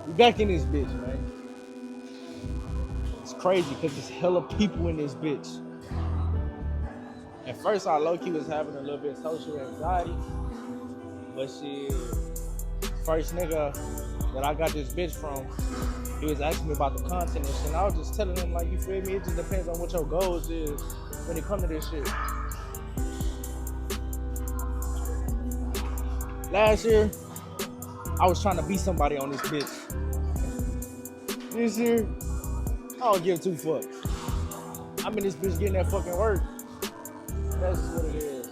We back in this bitch, man. It's crazy because there's hella people in this bitch. At first, I low-key was having a little bit of social anxiety, but shit, first nigga that I got this bitch from, he was asking me about the content and shit. And I was just telling him, like, you feel me? It just depends on what your goals is when it comes to this shit. Last year, I was trying to be somebody on this bitch. This year, I don't give two fucks. I'm in this bitch getting that fucking work. That's just what it is.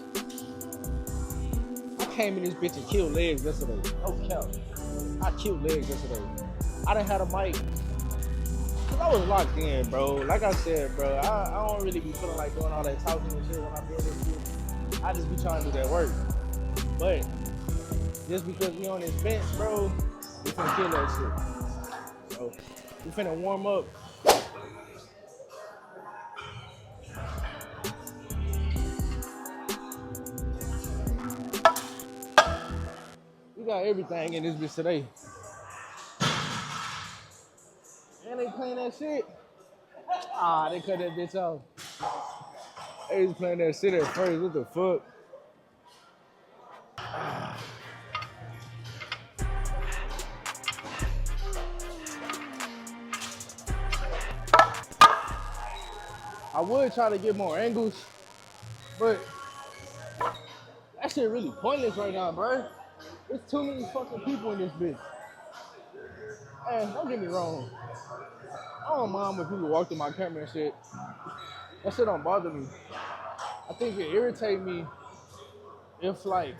I came in this bitch and killed legs yesterday. No cap. I killed legs yesterday. I done had a mic. Cause I was locked in, bro. Like I said, bro, I don't really be feeling like doing all that talking and shit when I'm doing this shit. I just be trying to do that work. But just because we on this bench, bro, we finna kill that shit. So we finna warm up. We got everything in this bitch today. And they playing that shit. Ah, they cut that bitch off. They was playing that shit at first. What the fuck? I would try to get more angles, but that shit really pointless right now, bro. There's too many fucking people in this bitch. Hey, don't get me wrong. I don't mind when people walk through my camera and shit. That shit don't bother me. I think it irritates me if like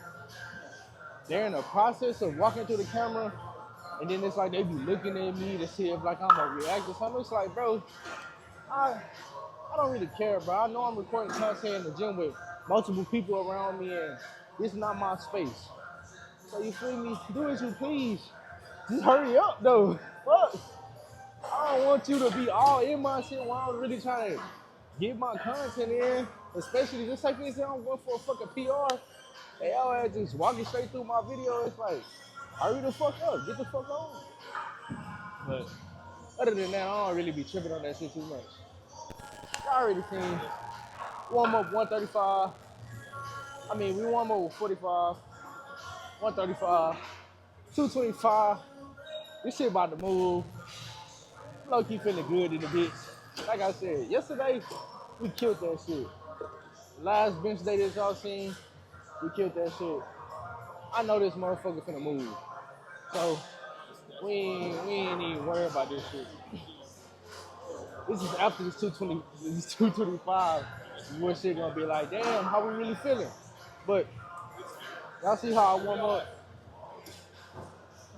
they're in the process of walking through the camera and then it's like they be looking at me to see if like I'm gonna react or something. It's like, bro, I I don't really care, bro. I know I'm recording content in the gym with multiple people around me and this is not my space. So you feel me? Do as you please. Just hurry up though. Fuck. I don't want you to be all in my shit while I'm really trying to get my content in. Especially just like me saying I'm going for a fucking PR. They all ass just walking straight through my video. It's like, hurry the fuck up. Get the fuck on. But other than that, I don't really be tripping on that shit too much. Y'all already seen warm up 135. I mean, we warm up with 45, 135, 225. This shit about to move. Low key feeling good in the bitch. Like I said, yesterday, we killed that shit. Last bench day that y'all seen, we killed that shit. I know this motherfucker finna move. So, we ain't even worried about this shit. This is after this 220, this 225, where shit gonna be like, damn, how we really feeling? But, y'all see how I warm up?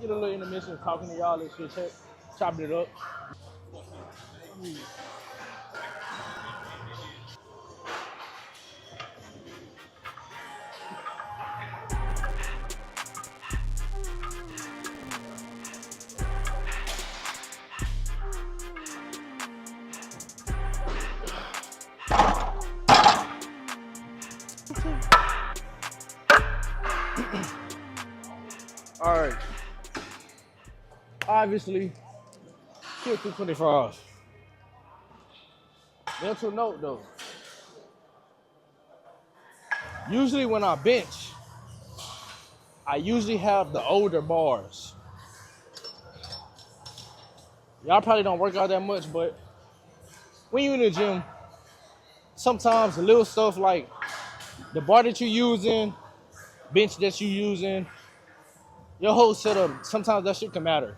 Get a little intermission talking to y'all and shit, chopping it up. All right. Obviously, kill 225. Mental note though. Usually when I bench, I usually have the older bars. Y'all probably don't work out that much, but when you're in the gym, sometimes the little stuff like the bar that you're using, bench that you're using, your whole setup, sometimes that shit can matter.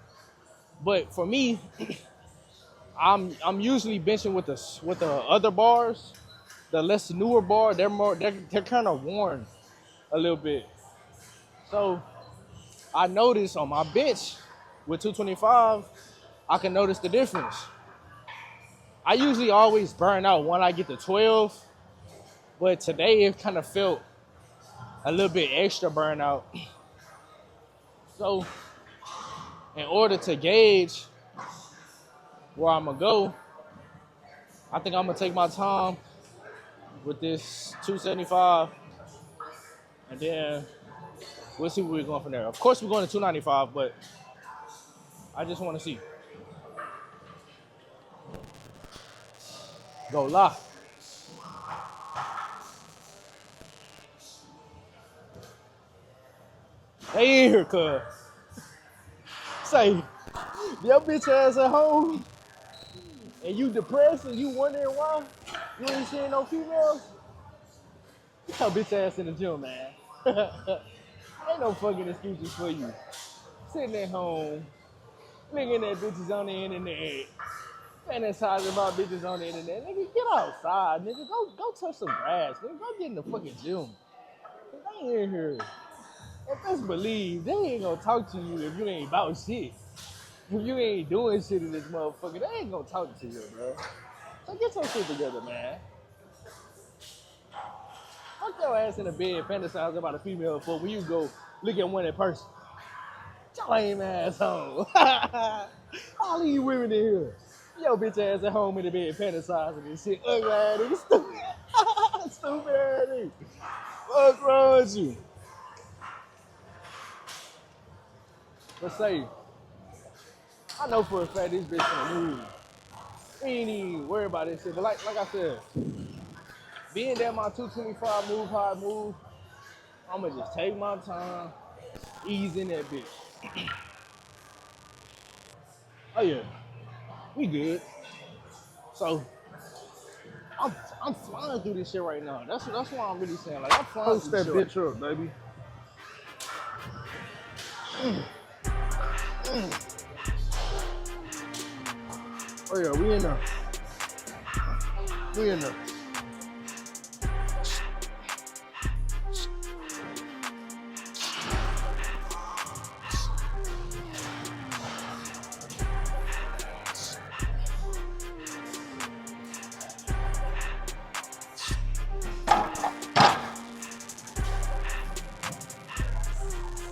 But for me, I'm usually benching with the other bars, the less newer bar. They're kind of worn a little bit. So I noticed on my bench with 225, I can notice the difference. I usually always burn out when I get to 12, but today it kind of felt a little bit extra burnout. So in order to gauge where I'm gonna go, I think I'm gonna take my time with this 275, and then we'll see where we're going from there. Of course, we're going to 295, but I just want to see. Go lie. They in here, cuz. Say, your bitch ass at home and you depressed and you wondering why you ain't seeing no females? Get your bitch ass in the gym, man. Ain't no fucking excuses for you. Sitting at home, looking at bitches on the internet, fantasizing about bitches on the internet. Nigga, get outside, nigga. Go touch some grass, nigga. Go get in the fucking gym. They in here. And best believe, they ain't gonna talk to you if you ain't about shit. If you ain't doing shit in this motherfucker, they ain't gonna talk to you, bro. So get your shit together, man. Fuck your ass in the bed, fantasize about a female for when you go look at one in person. Get your lame ass home. All these women in here. Yo, bitch ass at home in the bed fantasizing and shit. Ugly ass nigga, stupid. Stupid ass nigga. What's wrong with you? But say, I know for a fact this bitch gonna move. We ain't even worry about this shit. But like I said, being that my 225 move how I move, I'ma just take my time, ease in that bitch. Oh yeah, we good. So I'm flying through this shit right now. That's why I'm really saying, like, I'm flying Post through that this shit. bitch up, baby. Oh yeah, we in there. We in there.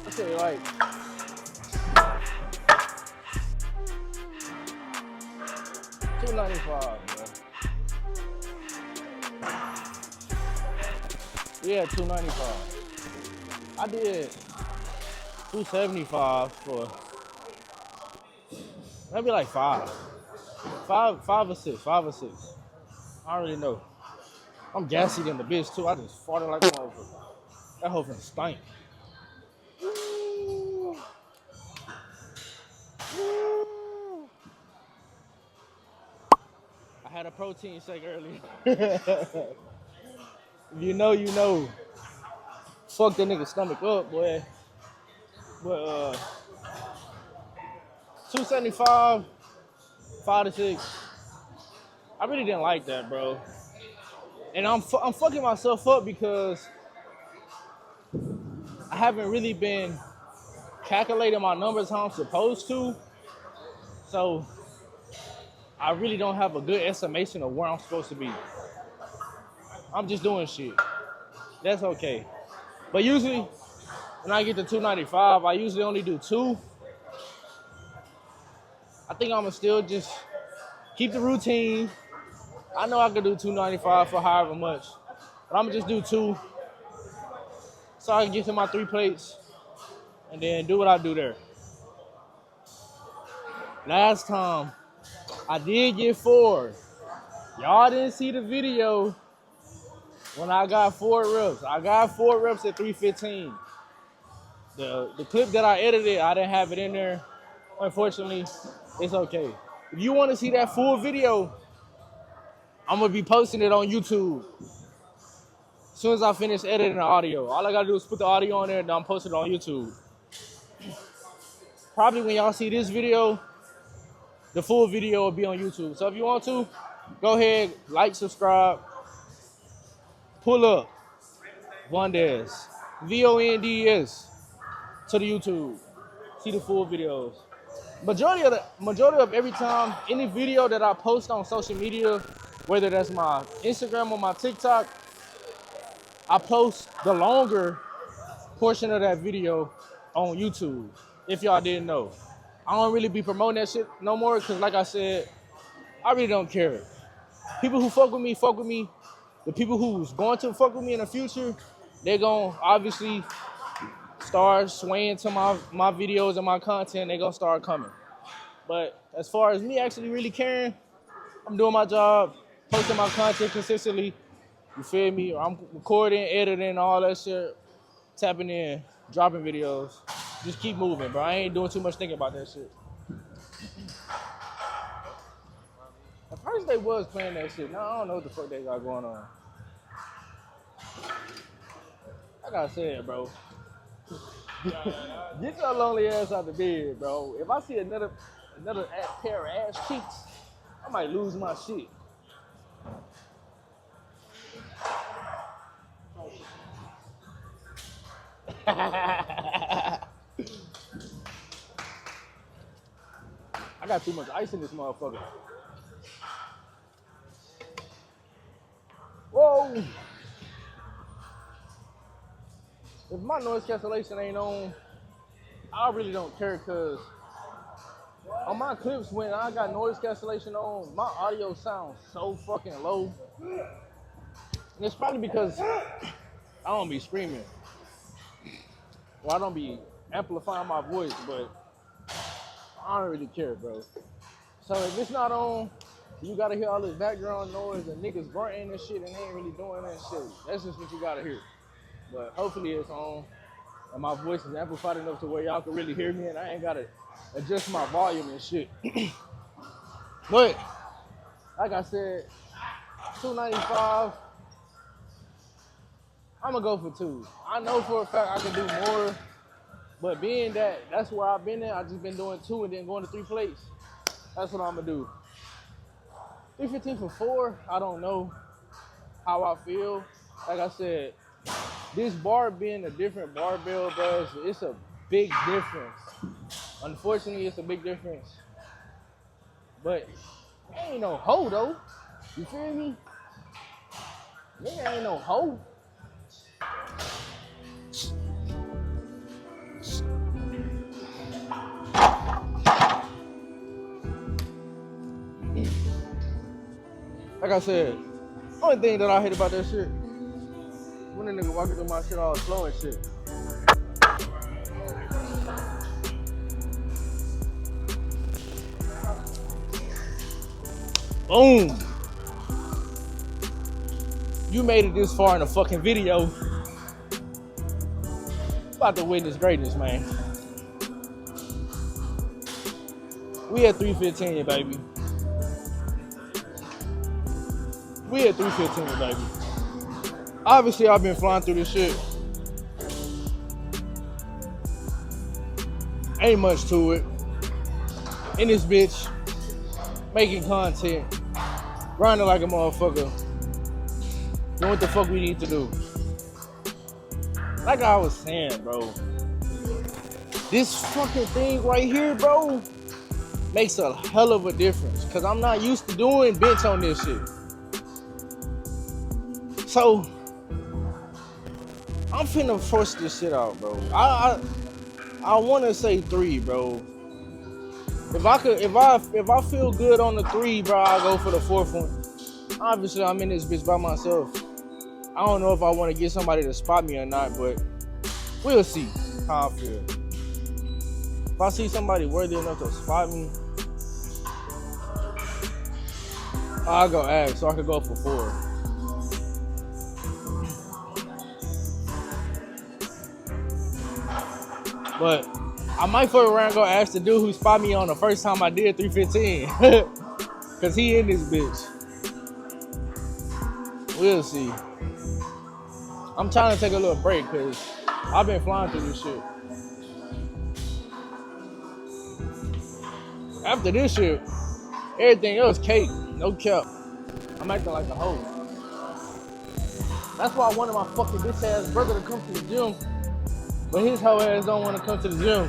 I say, like, $295, bro. Yeah, $295. I did $275 for maybe like five or six. I don't really know. I'm gassy than the bitch too. I just farted like a motherfucker. That whole thing stank. I had a protein shake earlier. If you know, you know. Fuck that nigga stomach up, boy. But 275, 5 to 6. I really didn't like that, bro. And I'm fucking myself up because I haven't really been calculating my numbers how I'm supposed to. So I really don't have a good estimation of where I'm supposed to be. I'm just doing shit. That's okay. But usually when I get to 295, I usually only do 2. I think I'ma still just keep the routine. I know I could do 295 for however much, but I'ma just do 2 so I can get to my 3 plates and then do what I do there. Last time I did get 4. Y'all didn't see the video when I got 4 reps. I got 4 reps at 315. The clip that I edited, I didn't have it in there. Unfortunately, it's okay. If you want to see that full video, I'm going to be posting it on YouTube as soon as I finish editing the audio. All I got to do is put the audio on there and I'm posting it on YouTube. Probably when y'all see this video, the full video will be on YouTube. So if you want to, go ahead, like, subscribe, pull up Vondes, VONDS to the YouTube. See the full videos. Majority of every time, any video that I post on social media, whether that's my Instagram or my TikTok, I post the longer portion of that video on YouTube, if y'all didn't know. I don't really be promoting that shit no more because, like I said, I really don't care. People who fuck with me, fuck with me. The people who's going to fuck with me in the future, they're going to obviously start swaying to my videos and my content. They're going to start coming. But as far as me actually really caring, I'm doing my job, posting my content consistently. You feel me? I'm recording, editing, all that shit, tapping in, dropping videos. Just keep moving, bro. I ain't doing too much thinking about that shit. At first they was playing that shit. Now I don't know what the fuck they got going on. Like I said, bro. Get your lonely ass out the bed, bro. If I see another pair of ass cheeks, I might lose my shit. I got too much ice in this motherfucker. Whoa! If my noise cancellation ain't on, I really don't care, cause on my clips when I got noise cancellation on, my audio sounds so fucking low. And it's probably because I don't be screaming. Well, I don't be amplifying my voice, but I don't really care, bro. So if it's not on, you gotta hear all this background noise and niggas grunting and shit and they ain't really doing that shit. That's just what you gotta hear. But hopefully it's on and my voice is amplified enough to where y'all can really hear me and I ain't gotta adjust my volume and shit. But, like I said, $295, I'm gonna go for 2. I know for a fact I can do more, but being that that's where I've been at, I just been doing 2 and then going to 3 plates. That's what I'm gonna do. $315 for 4, I don't know how I feel. Like I said, this bar being a different barbell, bro, it's a big difference. Unfortunately, it's a big difference. But ain't no hoe though. You feel me? Nigga ain't no hoe. Like I said, only thing that I hate about that shit, when a nigga walking through my shit all slow and shit. Boom. You made it this far in a fucking video. About to witness greatness, man. We at 315, baby. We at 315, baby. Obviously, I've been flying through this shit. Ain't much to it. In this bitch, making content, grinding like a motherfucker, doing what the fuck we need to do. Like I was saying, bro, this fucking thing right here, bro, makes a hell of a difference. Cause I'm not used to doing bench on this shit. So I'm finna force this shit out, bro. I wanna say 3, bro. If I feel good on the 3, bro, I'll go for the 4th one. Obviously, I'm in this bitch by myself. I don't know if I want to get somebody to spot me or not, but we'll see how I feel. If I see somebody worthy enough to spot me, I'll go ask so I can go for 4. But I might fuck around and go ask the dude who spot me on the first time I did 315. Cause he in this bitch. We'll see. I'm trying to take a little break cause I've been flying through this shit. After this shit, everything else cake, no cap. I'm acting like a hoe. That's why I wanted my fucking bitch ass brother to come to the gym. But his hoe ass don't want to come to the gym.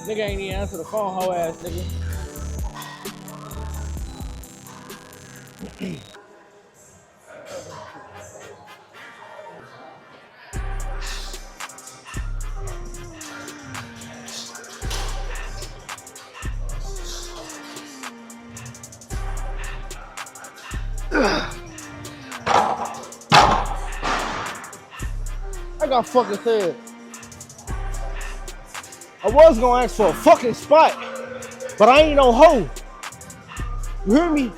Nigga ain't even answer the phone, hoe ass nigga. Like I fucking said, I was gonna ask for a fucking spot, but But I ain't no hoe. You hear me?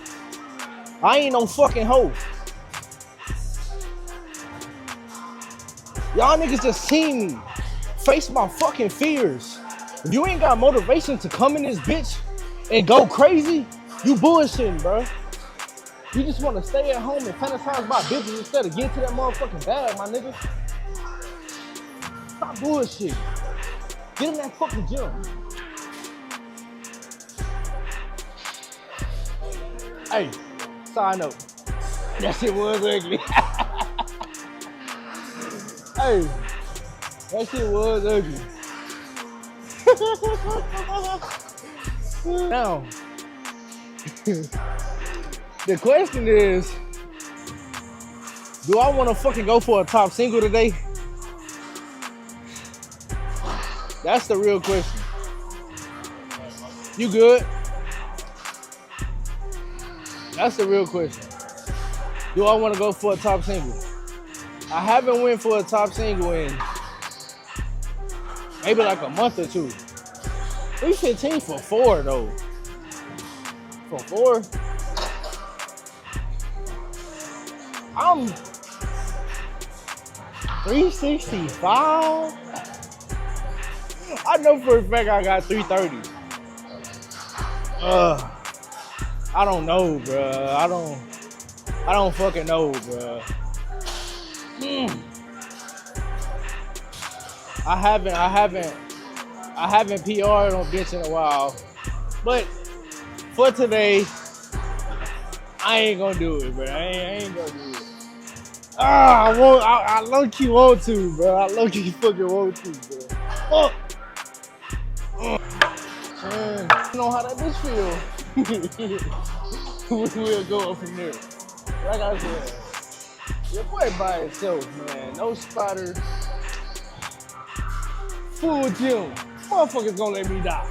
I ain't no fucking hoe. Y'all niggas just seen me face my fucking fears. If you ain't got motivation to come in this bitch and go crazy, you bullshitting, bro. You just want to stay at home and fantasize about bitches instead of getting to that motherfucking bag, my nigga. Stop bullshit. Get in that fucking gym. Hey, side note. That shit was ugly. Hey, that shit was ugly. Now, the question is, do I want to fucking go for a top single today? That's the real question. You good? That's the real question. Do I want to go for a top single? I haven't went for a top single in maybe like a month or two. 315 for 4 though. For 4? I'm 365. I know for a fact I got 330. I don't know, bruh. I don't fucking know, bruh. I haven't PR'd on bitch in a while. But for today, I ain't gonna do it, bro. I ain't gonna do it. I low-key want to, bro. I low-key fucking want to, bro. Man, you know how that bitch feel. We'll go up from there. Like I said, your boy by itself, man. No spotters. Full gym. Motherfuckers gonna let me die.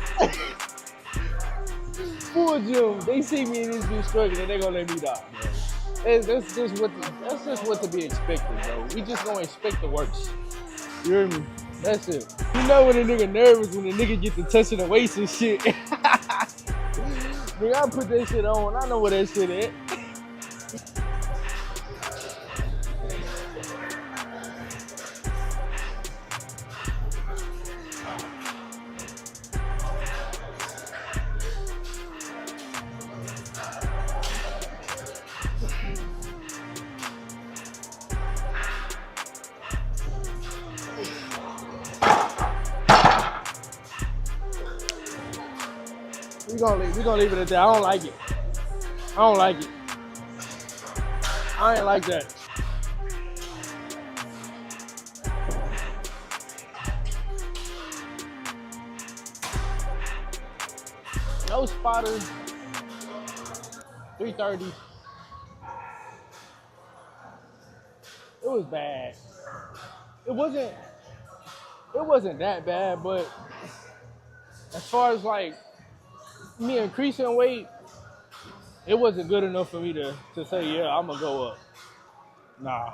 Full gym. They see me in this bitch struggling, they gonna let me die, bro. That's just what to be expected, bro. We just gonna expect the worst. You hear me? That's it. You know when a nigga nervous when a nigga get to touching the waist and shit. Nigga, I put that shit on. I know where that shit at. We gonna leave it at that. I don't like it. I don't like it. I ain't like that. No spotters. 330. It was bad. It wasn't that bad, but as far as like me increasing weight, it wasn't good enough for me to say, yeah, I'm gonna go up. Nah.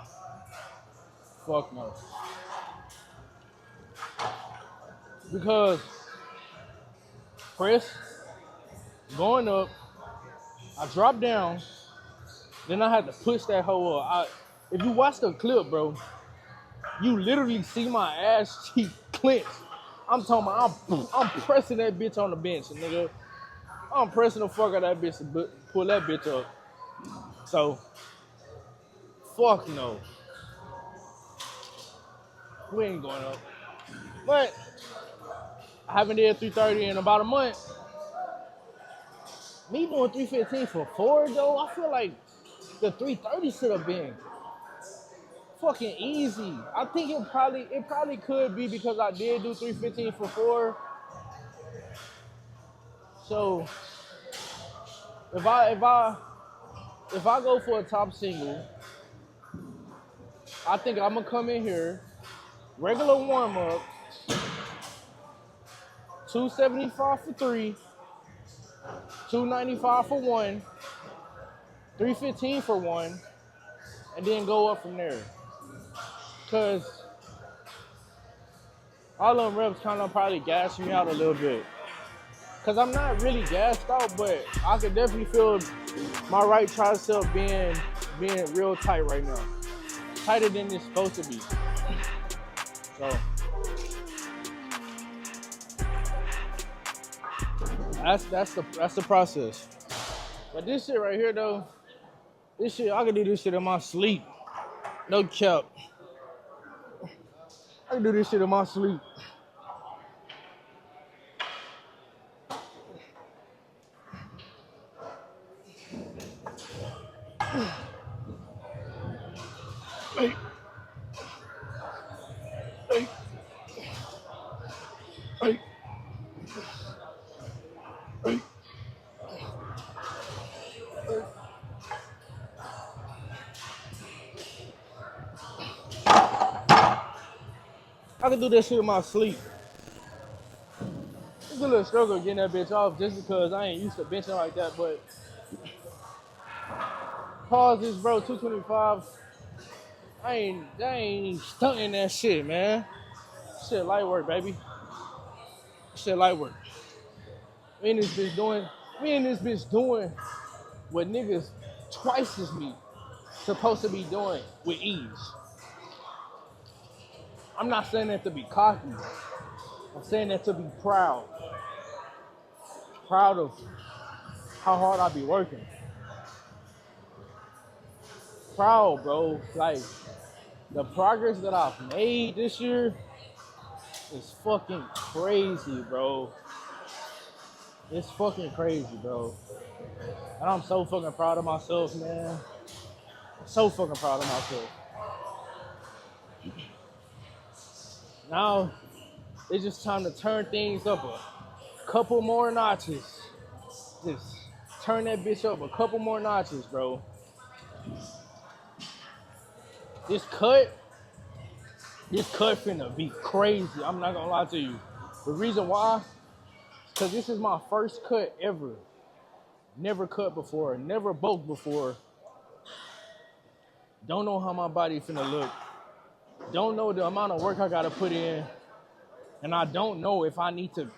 Fuck no. Because press, going up, I dropped down, then I had to push that hoe up. If you watch the clip, bro, you literally see my ass cheek clench. I'm talking about, I'm pressing that bitch on the bench, nigga. I'm pressing the fuck out of that bitch to pull that bitch up. So, fuck no. We ain't going up. But I haven't did 330 in about a month. Me doing 315 for 4 though, I feel like the 330 should have been fucking easy. I think it probably could be because I did do 315 for 4. So if I go for a top single, I think I'm gonna come in here, regular warm up, 275 for 3, 295 for 1, 315 for 1, and then go up from there. Cause all them reps kind of probably gas me out a little bit. Cause I'm not really gassed out, but I could definitely feel my right tricep being real tight right now. Tighter than it's supposed to be. So that's the process. But this shit right here though, this shit I can do this shit in my sleep. No cap. I can do this shit in my sleep. Hey. Hey. Hey. Hey. I can do that shit in my sleep. It's a little struggle getting that bitch off just because I ain't used to benching like that, but pause this, bro, 225. I ain't stunting that shit, man. Shit light work, baby. Shit light work. Me and this bitch doing what niggas twice as me supposed to be doing with ease. I'm not saying that to be cocky. I'm saying that to be proud. Proud of how hard I be working. Proud, bro. Like, the progress that I've made this year is fucking crazy, bro. It's fucking crazy, bro. And I'm so fucking proud of myself, man. So fucking proud of myself. Now, it's just time to turn things up a couple more notches. Just turn that bitch up a couple more notches, bro. This cut finna be crazy. I'm not gonna lie to you. The reason why, because this is my first cut ever. Never cut before, never bulked before. Don't know how my body finna look. Don't know the amount of work I gotta put in. And I don't know if I need to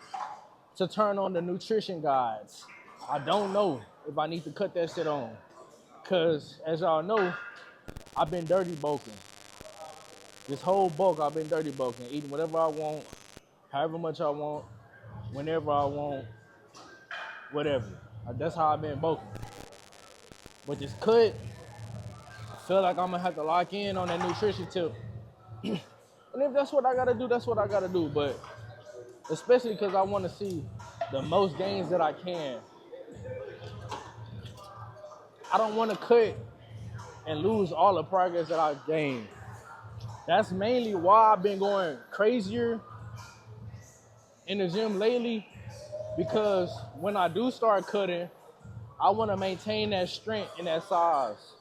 turn on the nutrition guides. I don't know if I need to cut that shit on. Cause as y'all know, I've been dirty bulking. This whole bulk, I've been dirty bulking, eating whatever I want, however much I want, whenever I want, whatever. That's how I've been bulking. But this cut, I feel like I'm gonna have to lock in on that nutrition tip. And if that's what I gotta do, that's what I gotta do. But especially because I wanna see the most gains that I can. I don't wanna cut and lose all the progress that I've gained. That's mainly why I've been going crazier in the gym lately, because when I do start cutting, I want to maintain that strength and that size.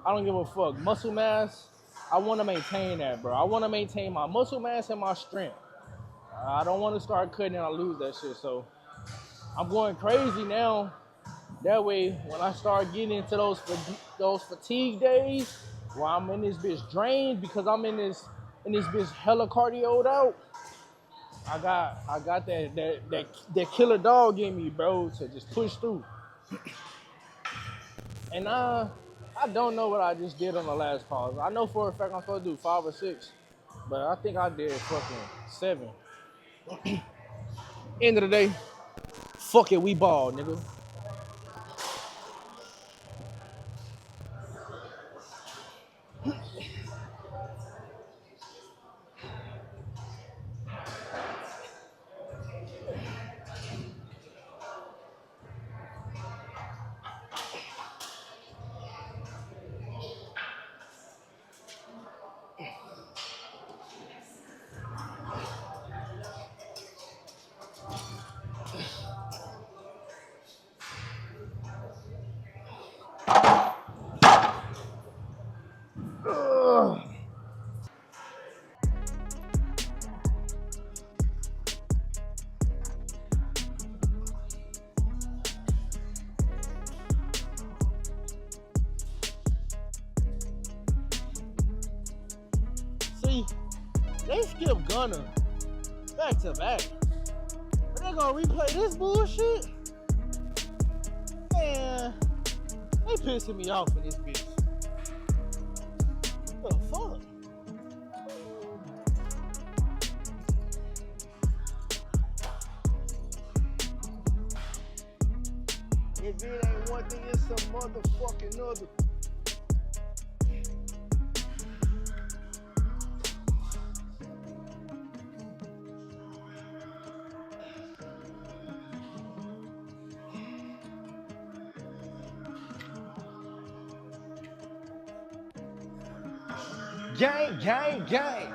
I don't give a fuck. Muscle mass, I want to maintain that, bro. I want to maintain my muscle mass and my strength. I don't want to start cutting and I lose that shit. So I'm going crazy now. That way, when I start getting into those fatigue days, where I'm in this bitch drained because I'm in this bitch hella cardioed out, I got that killer dog in me, bro, to just push through. And I don't know what I just did on the last pause. I know for a fact I'm supposed to do 5 or 6, but I think I did fucking 7. End of the day, fuck it, we ball, nigga. See, they skip Gunner back to back. But that gonna replay this bullshit? Man, they pissing me off in this bitch. What the fuck? If it ain't one thing, it's some motherfucking other. Gang, gang, gang.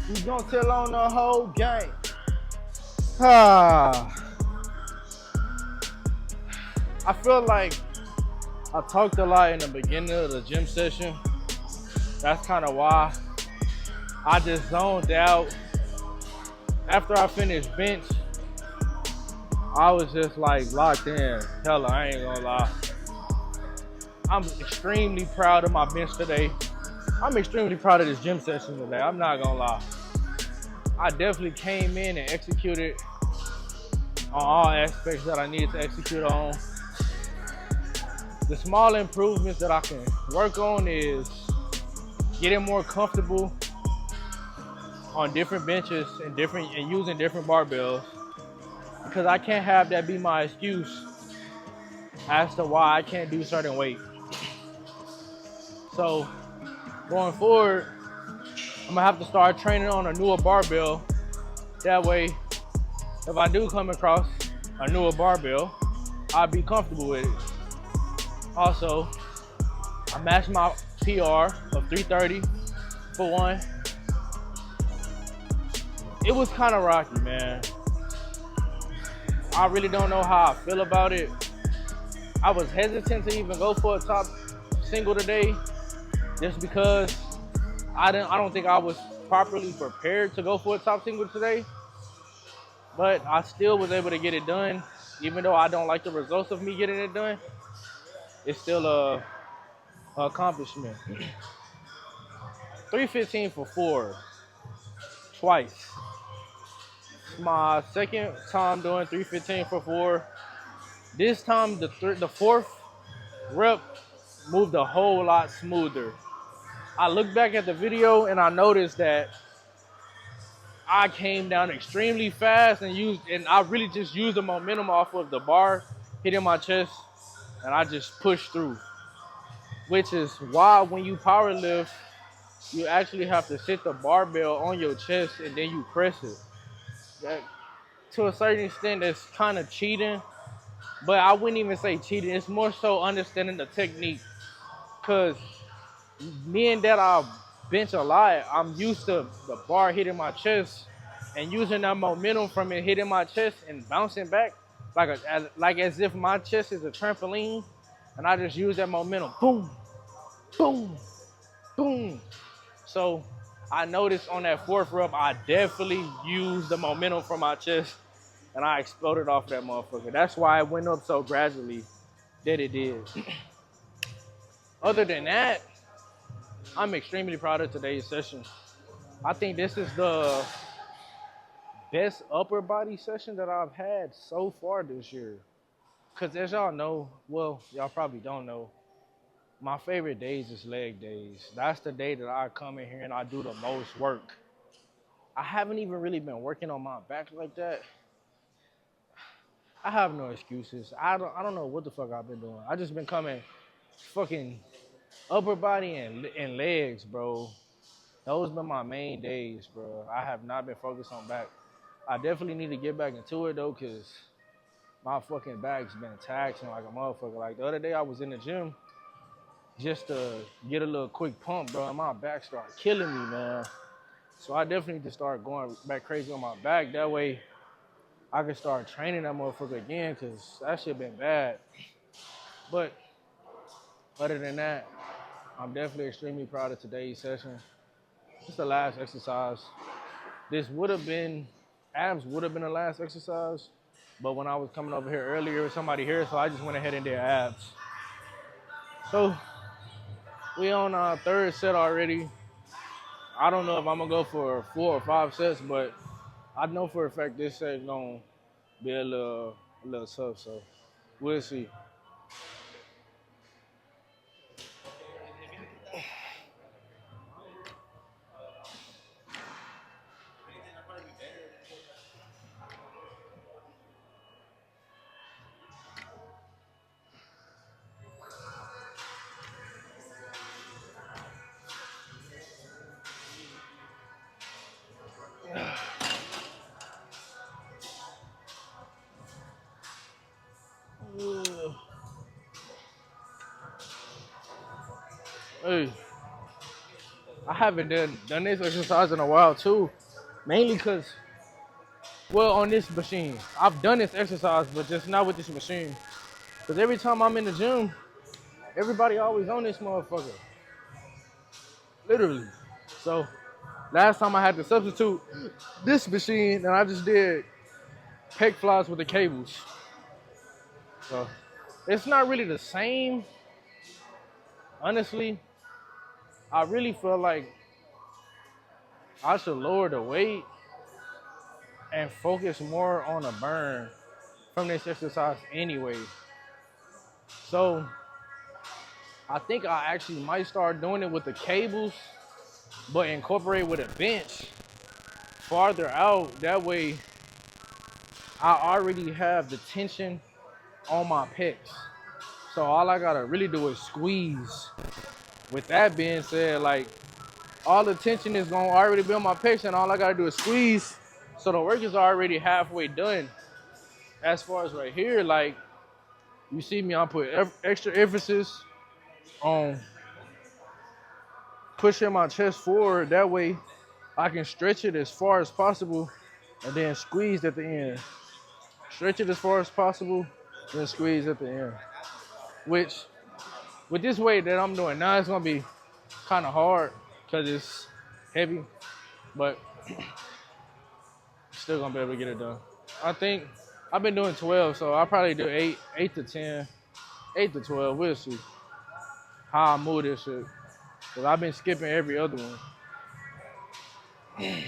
We gonna tell on the whole gang. I feel like I talked a lot in the beginning of the gym session. That's kind of why I just zoned out. After I finished bench, I was just like locked in. Hella, I ain't gonna lie. I'm extremely proud of my bench today. I'm extremely proud of this gym session today. I'm not gonna lie. I definitely came in and executed on all aspects that I needed to execute on. The small improvements that I can work on is getting more comfortable on different benches and using different barbells, because I can't have that be my excuse as to why I can't do certain weight. So going forward, I'm gonna have to start training on a newer barbell. That way, if I do come across a newer barbell, I'll be comfortable with it. Also, I matched my PR of 330 for one. It was kind of rocky, man. I really don't know how I feel about it. I was hesitant to even go for a top single today, just because I don't think I was properly prepared to go for a top single today. But I still was able to get it done, even though I don't like the results of me getting it done. It's still a accomplishment. 315 for 4, twice. It's my second time doing 315 for 4. This time the fourth rep moved a whole lot smoother. I looked back at the video and I noticed that I came down extremely fast and I really just used the momentum off of the bar hitting my chest, and I just pushed through. Which is why when you power lift, you actually have to sit the barbell on your chest and then you press it. That, to a certain extent, that's kind of cheating, but I wouldn't even say cheating. It's more so understanding the technique. Cause being that I bench a lot, I'm used to the bar hitting my chest and using that momentum from it hitting my chest and bouncing back like as if my chest is a trampoline, and I just use that momentum, boom, boom, boom. So I noticed on that fourth rep, I definitely used the momentum from my chest and I exploded off that motherfucker. That's why it went up so gradually that it did. Other than that, I'm extremely proud of today's session. I think this is the best upper body session that I've had so far this year. Cause as y'all know, well, y'all probably don't know, my favorite days is leg days. That's the day that I come in here and I do the most work. I haven't even really been working on my back like that. I have no excuses. I don't know what the fuck I've been doing. I just been coming fucking upper body and legs, bro. Those been my main days, bro. I have not been focused on back. I definitely need to get back into it though, cause my fucking back's been taxing like a motherfucker. Like the other day I was in the gym just to get a little quick pump, bro, and my back started killing me, man. So I definitely need to start going back crazy on my back. That way I can start training that motherfucker again, cause that shit been bad. But other than that, I'm definitely extremely proud of today's session. It's the last exercise. This would have been, abs would have been the last exercise, but when I was coming over here earlier with somebody here, so I just went ahead and did abs. So we on our third set already. I don't know if I'm gonna go for 4 or 5 sets, but I know for a fact this set gonna be a little tough, so we'll see. Hey, I haven't done this exercise in a while too, mainly because, well, on this machine, I've done this exercise, but just not with this machine. Because every time I'm in the gym, everybody always on this motherfucker, literally. So last time I had to substitute this machine, and I just did pec flies with the cables. So it's not really the same. Honestly, I really feel like I should lower the weight and focus more on a burn from this exercise anyway. So I think I actually might start doing it with the cables, but incorporate with a bench farther out. That way I already have the tension on my pecs. So all I gotta really do is squeeze. With that being said, like, all the tension is gonna already be on my pecs, and all I gotta do is squeeze. So the work is already halfway done. As far as right here, like, you see me, I put extra emphasis on pushing my chest forward. That way I can stretch it as far as possible and then squeeze at the end. Stretch it as far as possible, then squeeze at the end. Which, with this weight that I'm doing now, it's gonna be kind of hard because it's heavy, but still gonna be able to get it done. I think I've been doing 12, so I'll probably do 8 to 10, 8 to 12. We'll see how I move this shit. Because I've been skipping every other one.